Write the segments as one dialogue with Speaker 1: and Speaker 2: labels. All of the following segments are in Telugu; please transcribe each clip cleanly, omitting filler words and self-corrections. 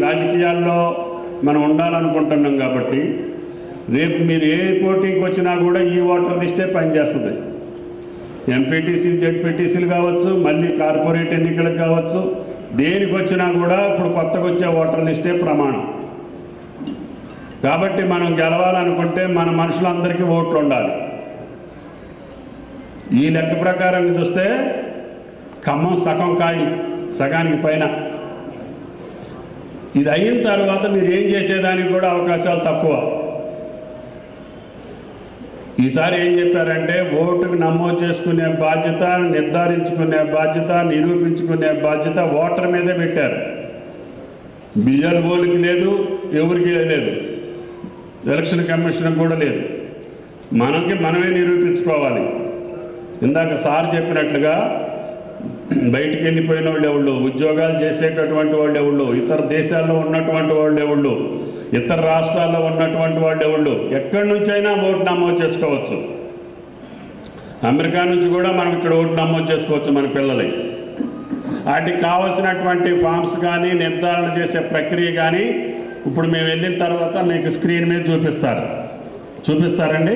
Speaker 1: రాజకీయాల్లో మనం ఉండాలనుకుంటున్నాం కాబట్టి రేపు మీరు ఏ పోటీకి వచ్చినా కూడా ఈ ఓటర్ లిస్టే పనిచేస్తుంది. ఎంపీటీసీ జెడ్పీటీసీలు కావచ్చు, మళ్ళీ కార్పొరేట్ ఎన్నికలకు కావచ్చు, దేనికి వచ్చినా కూడా ఇప్పుడు కొత్తగా వచ్చే ఓటర్ లిస్టే ప్రమాణం. కాబట్టి మనం గెలవాలనుకుంటే మన మనుషులందరికీ ఓట్లు ఉండాలి. ఈ లెక్క ప్రకారం చూస్తే ఖమ్మం సగం ఖాళీ, సగానికి పైన. ఇది అయిన తర్వాత మీరు ఏం చేసేదానికి కూడా అవకాశాలు తక్కువ. ఈసారి ఏం చెప్పారంటే ఓటుకు నమోదు చేసుకునే బాధ్యత, నిర్ధారించుకునే బాధ్యత, నిరూపించుకునే బాధ్యత ఓటర్ మీదే పెట్టారు. బిఎల్ఓలకి లేదు, ఎవరికి లేదు, ఎలక్షన్ కమిషన్ కూడా లేదు. మనమే నిరూపించుకోవాలి. ఇందాక సార్ చెప్పినట్లుగా బయటికి వెళ్ళిపోయిన వాళ్ళు ఎవళ్ళు, ఉద్యోగాలు చేసేటటువంటి వాళ్ళు ఎవళ్ళు, ఇతర దేశాల్లో ఉన్నటువంటి వాళ్ళు ఎవళ్ళు, ఇతర రాష్ట్రాల్లో ఉన్నటువంటి వాళ్ళు ఎవళ్ళు, ఎక్కడి నుంచైనా ఓటు నమోదు చేసుకోవచ్చు. అమెరికా నుంచి కూడా మనం ఇక్కడ ఓటు నమోదు చేసుకోవచ్చు మన పిల్లలకి. వాటికి కావాల్సినటువంటి ఫామ్స్ కానీ, నిర్ధారణ చేసే ప్రక్రియ కానీ ఇప్పుడు మేము వెళ్ళిన తర్వాత మీకు స్క్రీన్ మీద చూపిస్తారండి,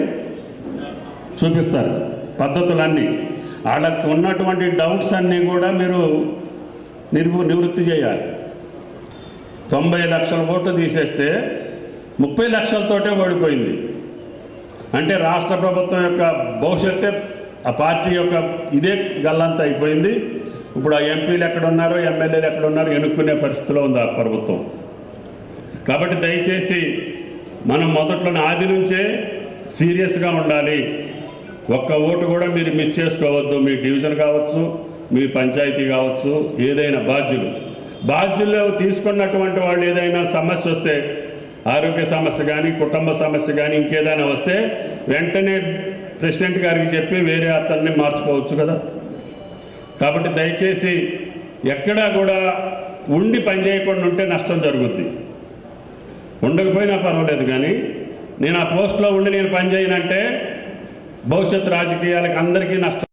Speaker 1: చూపిస్తారు పద్ధతులన్నీ. వాళ్ళకి ఉన్నటువంటి డౌట్స్ అన్నీ కూడా మీరు నివృత్తి చేయాలి. 90 లక్షల ఓట్లు తీసేస్తే 30 లక్షలతోటే ఓడిపోయింది. అంటే రాష్ట్ర ప్రభుత్వం యొక్క భవిష్యత్తే, ఆ పార్టీ యొక్క ఇదే గల్లంతా అయిపోయింది. ఇప్పుడు ఆ ఎంపీలు ఎక్కడున్నారో, ఎమ్మెల్యేలు ఎక్కడున్నారో ఎన్నుకునే పరిస్థితిలో ఉంది ఆ ప్రభుత్వం. కాబట్టి దయచేసి మనం మొదట్లోనే ఆది నుంచే సీరియస్గా ఉండాలి. ఒక్క ఓటు కూడా మీరు మిస్ చేసుకోవద్దు. మీ డివిజన్ కావచ్చు, మీ పంచాయతీ కావచ్చు, ఏదైనా బాధ్యులు తీసుకున్నటువంటి వాళ్ళు ఏదైనా సమస్య వస్తే, ఆరోగ్య సమస్య కానీ, కుటుంబ సమస్య కానీ, ఇంకేదైనా వస్తే వెంటనే ప్రెసిడెంట్ గారికి చెప్పి వేరే అతన్ని మార్చుకోవచ్చు కదా. కాబట్టి దయచేసి ఎక్కడా కూడా ఉండి పనిచేయకుండా ఉంటే నష్టం జరుగుద్ది. ఉండకపోయినా పర్వాలేదు, కానీ నేను ఆ పోస్ట్లో ఉండి నేను పనిచేయనంటే భవిష్యత్ రాజకీయాలకు అందరికీ నష్టం.